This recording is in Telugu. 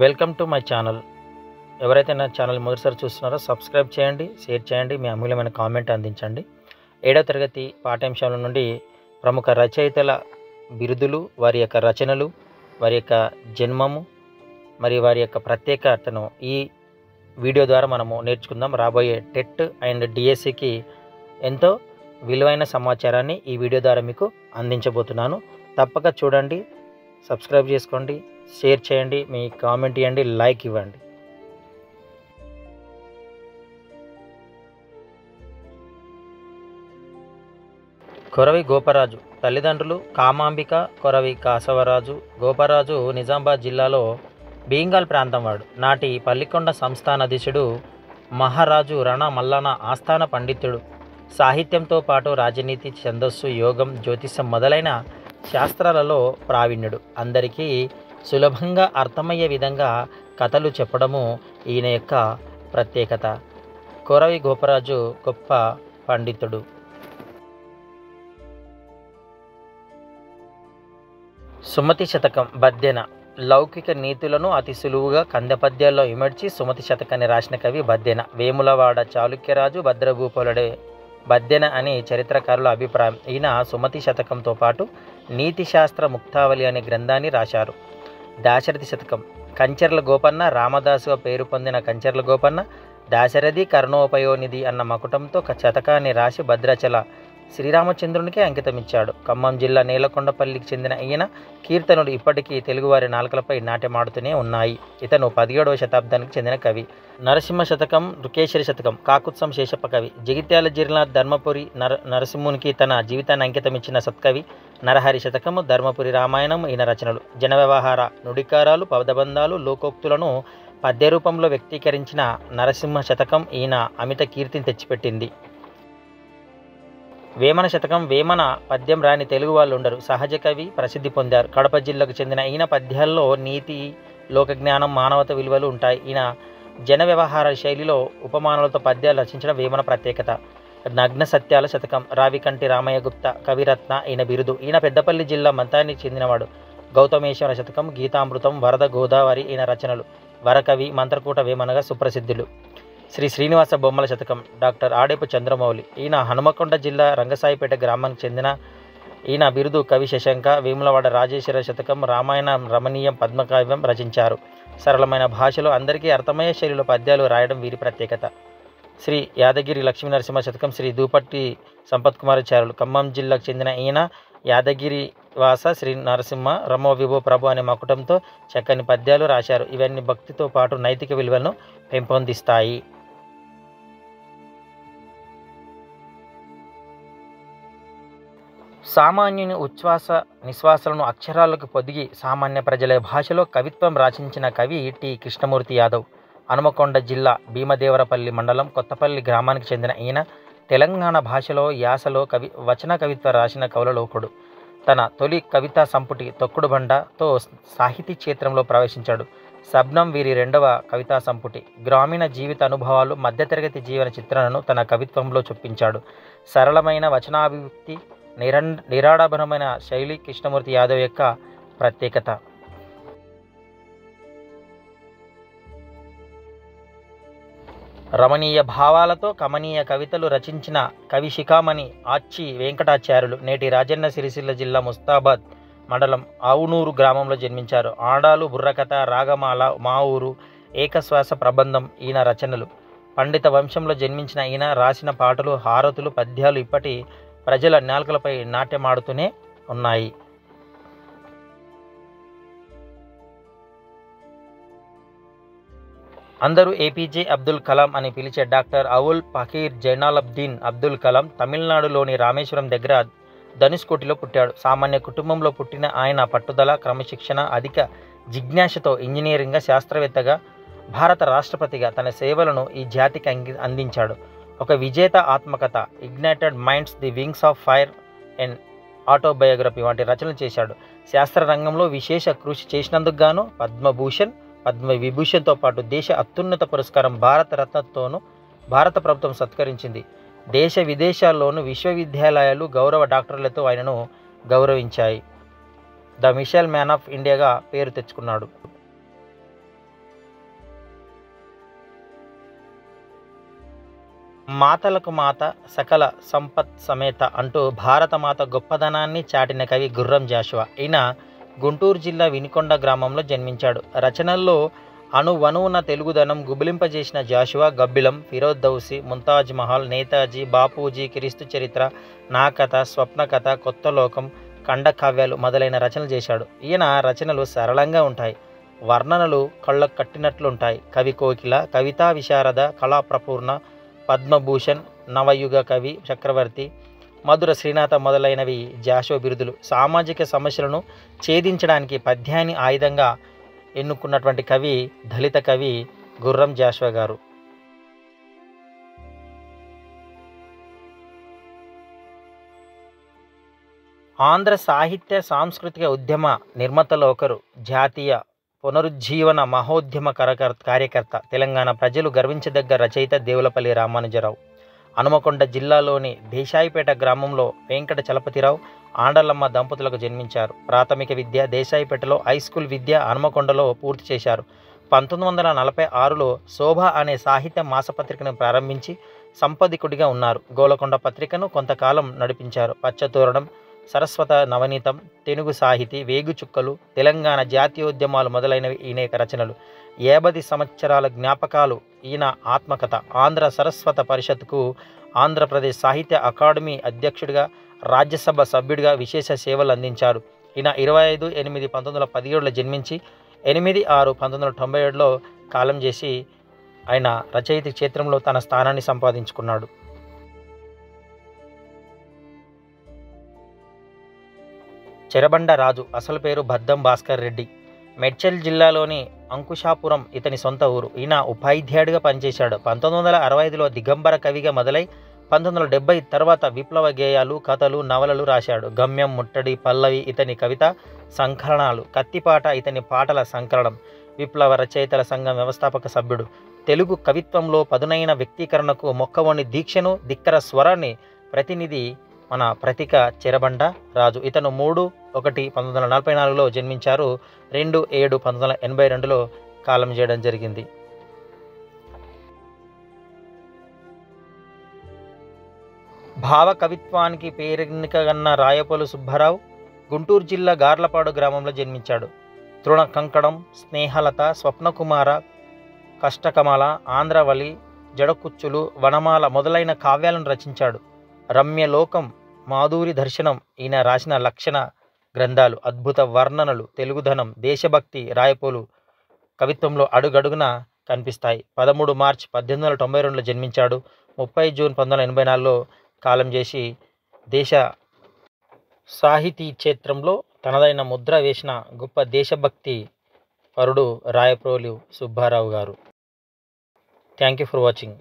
Welcome to my channel. ఎవరైతే నా ఛానల్ మొదటిసారి చూస్తున్నారో సబ్స్క్రైబ్ చేయండి, షేర్ చేయండి, మీ అమూల్యమైన కామెంట్ అందించండి. 7వ తరగతి పాఠ్యాంశాల నుండి ప్రముఖ రచయితల బిరుదులు, వారి యొక్క రచనలు, వారి యొక్క జన్మము మరియు వారి యొక్క ప్రత్యేకతను ఈ వీడియో ద్వారా మనము నేర్చుకుందాం. రాబోయే టెట్ అండ్ డిఎస్సికి ఎంతో విలువైన సమాచారాన్ని ఈ వీడియో ద్వారా మీకు అందించబోతున్నాను. తప్పక చూడండి, సబ్స్క్రైబ్ చేసుకోండి, షేర్ చేయండి, మీ కామెంట్ ఇవ్వండి, లైక్ ఇవ్వండి. కొరవి గోపరాజు తల్లిదండ్రులు కామాంబిక, కొరవి కాసవరాజు. గోపరాజు నిజామాబాద్ జిల్లాలో బీంగాల్ ప్రాంతం వాడు. నాటి పల్లికొండ సంస్థానాధీశుడు మహారాజు రణ మల్లన ఆస్థాన పండితుడు. సాహిత్యంతో పాటు రాజనీతి, ఛందస్సు, యోగం, జ్యోతిషం మొదలైన శాస్త్రాలలో ప్రావీణ్యుడు. అందరికీ సులభంగా అర్థమయ్యే విధంగా కథలు చెప్పడము ఈయన యొక్క ప్రత్యేకత. కొరవి గోపరాజు గొప్ప పండితుడు. సుమతి శతకం బద్దెన లౌకిక నీతులను అతి సులువుగా కందపద్యాల్లో ఇమడ్చి సుమతి శతకాన్ని రాసిన కవి బద్దెన. వేములవాడ చాళుక్యరాజు భద్రభూపాలుడే బద్దెన అని చరిత్రకారుల అభిప్రాయం. ఈయన సుమతి శతకంతో పాటు నీతి శాస్త్ర ముక్తావళి అనే గ్రంథాన్ని రాశారు. దాశరథి శతకం కంచెర్ల గోపన్న రామదాసుగా పేరు పొందిన కంచెర్ల గోపన్న దాశరథి కర్ణోపయోనిధి అన్న మకుటంతో శతకాన్ని రాసి భద్రాచల శ్రీరామచంద్రునికే అంకితమిచ్చాడు. ఖమ్మం జిల్లా నేలకొండపల్లికి చెందిన ఈయన కీర్తనలు ఇప్పటికీ తెలుగువారి నాలుకలపై నాట్యమాడుతూనే ఉన్నాయి. ఇతను 17వ శతాబ్దానికి చెందిన కవి. నరసింహ శతకం రుకేశ్వరి శతకం కాకుత్సం శేషప్ప కవి. జగిత్యాల జిల్లా ధర్మపురి నరసింహునికి తన జీవితాన్ని అంకితమిచ్చిన సత్కవి. నరహరి శతకము, ధర్మపురి రామాయణం ఈయన రచనలు. జన వ్యవహార, నుడికారాలు, పదబంధాలు, లోకోక్తులను పద్య రూపంలో వ్యక్తీకరించిన నరసింహ శతకం ఈయన అమిత కీర్తిని తెచ్చిపెట్టింది. వేమన శతకం వేమన పద్యం రాని తెలుగు వాళ్ళు ఉండరు. సహజ కవి ప్రసిద్ధి పొందారు. కడప జిల్లాకు చెందిన ఈయన పద్యాల్లో నీతి, లోకజ్ఞానం, మానవత విలువలు ఉంటాయి. ఈయన జన వ్యవహార శైలిలో ఉపమానాలతో పద్యాలు రచించడం వేమన ప్రత్యేకత. నగ్న సత్యాల శతకం రావికంటి రామయ్య గుప్త కవిరత్న ఈయన బిరుదు. ఈయన పెద్దపల్లి జిల్లా మంతానికి చెందినవాడు. గౌతమేశ్వర శతకం, గీతామృతం, వరద గోదావరి ఈయన రచనలు. వరకవి, మంత్రకూట వేమనగా సుప్రసిద్ధులు. శ్రీ శ్రీనివాస బొమ్మల శతకం డాక్టర్ ఆడేపు చంద్రమౌళి. ఈయన హనుమకొండ జిల్లా రంగసాయిపేట గ్రామానికి చెందిన ఈయన బిరుదు కవి శశంక. వేములవాడ రాజేశ్వర శతకం, రామాయణం, రమణీయం, పద్మకావ్యం రచించారు. సరళమైన భాషలో అందరికీ అర్థమయ్యే శైలిలో పద్యాలు రాయడం వీరి ప్రత్యేకత. శ్రీ యాదగిరి లక్ష్మీనరసింహ శతకం శ్రీ దూపట్టి సంపత్కుమారాచార్యులు. ఖమ్మం జిల్లాకు చెందిన ఈయన యాదగిరి వాస శ్రీ నరసింహ రమో విభో ప్రభు అనే మకుటంతో చక్కని పద్యాలు రాశారు. ఇవన్నీ భక్తితో పాటు నైతిక విలువలను పెంపొందిస్తాయి. సామాన్యుని ఉచ్ఛ్వాస నిశ్వాసాలను అక్షరాలకు పొదిగి సామాన్య ప్రజల భాషలో కవిత్వం రచించిన కవి టి కృష్ణమూర్తి యాదవ్. హనుమకొండ జిల్లా భీమదేవరపల్లి మండలం కొత్తపల్లి గ్రామానికి చెందిన ఈయన తెలంగాణ భాషలో యాసలో వచన కవిత్వం రాసిన కవులలో ఒకడు. తన తొలి కవితా సంపుటి తొక్కుడు బండతో సాహితీ క్షేత్రంలో ప్రవేశించాడు. శబ్నం వీరి 2వ కవితా సంపుటి. గ్రామీణ జీవిత అనుభవాలు, మధ్యతరగతి జీవన చిత్రణను తన కవిత్వంలో చొప్పించాడు. సరళమైన వచనాభివ్యక్తి, నిరాడంబరమైన శైలి కృష్ణమూర్తి యాదవ్ యొక్క ప్రత్యేకత. రమణీయ భావాలతో కమనీయ కవితలు రచించిన కవి శిఖామణి ఆచ్చి వెంకటాచార్యులు. నేటి రాజన్న సిరిసిల్ల జిల్లా ముస్తాబాద్ మండలం ఆవునూరు గ్రామంలో జన్మించారు. ఆడాలు, బుర్రకథ, రాగమాల, మా ఊరు, ఏకశ్వాస ప్రబంధం ఈయన రచనలు. పండిత వంశంలో జన్మించిన ఈయన రాసిన పాటలు, హారతులు, పద్యాలు ఇప్పటి ప్రజల నాలుకలపై నాట్యమాడుతూనే ఉన్నాయి. అందరూ ఏపీజే అబ్దుల్ కలాం అని పిలిచే డాక్టర్ అవుల్ పకీర్ జైనాలబ్దీన్ అబ్దుల్ కలాం తమిళనాడులోని రామేశ్వరం దగ్గర ధనుష్కోటిలో పుట్టాడు. సామాన్య కుటుంబంలో పుట్టిన ఆయన పట్టుదల, క్రమశిక్షణ, అధిక జిజ్ఞాసతో ఇంజనీరింగ్గా, శాస్త్రవేత్తగా, భారత రాష్ట్రపతిగా తన సేవలను ఈ జాతికి అందించాడు. ఒక విజేత ఆత్మకథ ignited minds, the wings of fire and autobiography వంటి రచనలు చేశాడు. శాస్త్ర రంగంలో విశేష కృషి చేసినందుకు గాను పద్మభూషణ్, పద్మవిభూషణ్తో పాటు దేశ అత్యున్నత పురస్కారం భారత రత్నతోనూ భారత ప్రభుత్వం సత్కరించింది. దేశ విదేశాల్లోనూ విశ్వవిద్యాలయాలు గౌరవ డాక్టర్లతో ఆయనను గౌరవించాయి. ద మిషైల్ మ్యాన్ ఆఫ్ ఇండియాగా పేరు తెచ్చుకున్నాడు. మాతలకు మాత సకల సంపత్ సమేత అంటూ భారతమాత గొప్పదనాన్ని చాటిన కవి గుర్రం జాషువా. ఈయన గుంటూరు జిల్లా వినుకొండ గ్రామంలో జన్మించాడు. రచనల్లో అణువణువున తెలుగుదనం గుబిలింపజేసిన జాషువా గబ్బిలం, ఫిరోజ్ దౌసి, ముంతాజ్ మహల్, నేతాజీ, బాపూజీ, క్రీస్తు చరిత్ర, నా కథ, స్వప్న కథ, కొత్త లోకం, ఖండకావ్యాలు మొదలైన రచనలు చేశాడు. ఈయన రచనలు సరళంగా ఉంటాయి, వర్ణనలు కళ్ళకు కట్టినట్లుంటాయి. కవి కోకిల, కవితా విశారద, కళాప్రపూర్ణ, పద్మభూషణ్, నవయుగ కవి చక్రవర్తి, మధుర శ్రీనాథ మొదలైనవి జాషువా బిరుదులు. సామాజిక సమస్యలను ఛేదించడానికి పద్యాన్ని ఆయుధంగా ఎన్నుకున్నటువంటి కవి దళిత కవి గుర్రం జాషువా గారు. ఆంధ్ర సాహిత్య సాంస్కృతిక ఉద్యమ నిర్మాతలో ఒకరు, జాతీయ పునరుజ్జీవన మహోద్యమ కార్యకర్త, తెలంగాణ ప్రజలు గర్వించదగ్గ రచయిత దేవులపల్లి రామానుజరావు. హనుమకొండ జిల్లాలోని దేశాయిపేట గ్రామంలో వెంకట చలపతిరావు, ఆండలమ్మ దంపతులకు జన్మించారు. ప్రాథమిక విద్య దేశాయిపేటలో, హైస్కూల్ విద్య హనుమకొండలో పూర్తి చేశారు. 1946లో శోభ అనే సాహిత్య మాసపత్రికను ప్రారంభించి సంపాదకుడిగా ఉన్నారు. గోలకొండ పత్రికను కొంతకాలం నడిపించారు. పచ్చతోరణం, సరస్వత నవనీతం, తెనుగు సాహితీ, వేగుచుక్కలు, తెలంగాణ జాతీయోద్యమాలు మొదలైనవి ఈయన రచనలు. 50 సంవత్సరాల జ్ఞాపకాలు ఈయన ఆత్మకథ. ఆంధ్ర సరస్వత పరిషత్కు, ఆంధ్రప్రదేశ్ సాహిత్య అకాడమీ అధ్యక్షుడిగా, రాజ్యసభ సభ్యుడిగా విశేష సేవలు అందించారు. ఈయన 25/8/1917లో జన్మించి 8/6/1997లో కాలం చేసి ఆయన రచయిత క్షేత్రంలో తన స్థానాన్ని సంపాదించుకున్నాడు. చెరబండ రాజు, అసలు పేరు బద్దం భాస్కర్ రెడ్డి. మేడ్చల్ జిల్లాలోని అంకుశాపురం ఇతని సొంత ఊరు. ఈయన ఉపాధ్యాయుడిగా పనిచేశాడు. 1965లో దిగంబర కవిగా మొదలై 1970 తర్వాత విప్లవ గేయాలు, కథలు, నవలలు రాశాడు. గమ్యం, ముట్టడి, పల్లవి ఇతని కవిత సంకలనాలు. కత్తిపాట ఇతని పాటల సంకలనం. విప్లవ రచయితల సంఘం వ్యవస్థాపక సభ్యుడు. తెలుగు కవిత్వంలో పదునైన వ్యక్తీకరణకు మొక్కవోని దీక్షను, ధిక్కర స్వరాన్ని ప్రతినిధి మన ప్రతీక చెరబండ రాజు. ఇతను 3/1/1944లో జన్మించారు. 2/7/1982లో కాలం చేయడం జరిగింది. భావ కవిత్వానికి పేరెన్నికగన్న రాయపోలు సుబ్బారావు గుంటూరు జిల్లా గార్లపాడు గ్రామంలో జన్మించాడు. తృణ కంకణం, స్నేహలత, స్వప్నకుమార, కష్టకమల, ఆంధ్రవళి, జడకుచ్చులు, వనమాల మొదలైన కావ్యాలను రచించాడు. రమ్యలోకం, మాధురి దర్శనం ఈయన రాసిన లక్షణ గ్రంథాలు. అద్భుత వర్ణనలు, తెలుగుదనం, దేశభక్తి రాయపోలు కవిత్వంలో అడుగడుగున కనిపిస్తాయి. 13 మార్చి 1892లో జన్మించాడు. 30 జూన్ 1984లో కాలం చేసి దేశ సాహితీ క్షేత్రంలో తనదైన ముద్ర వేసిన గొప్ప దేశభక్తి పరుడు రాయప్రోలు సుబ్బారావు గారు. Thank you for watching.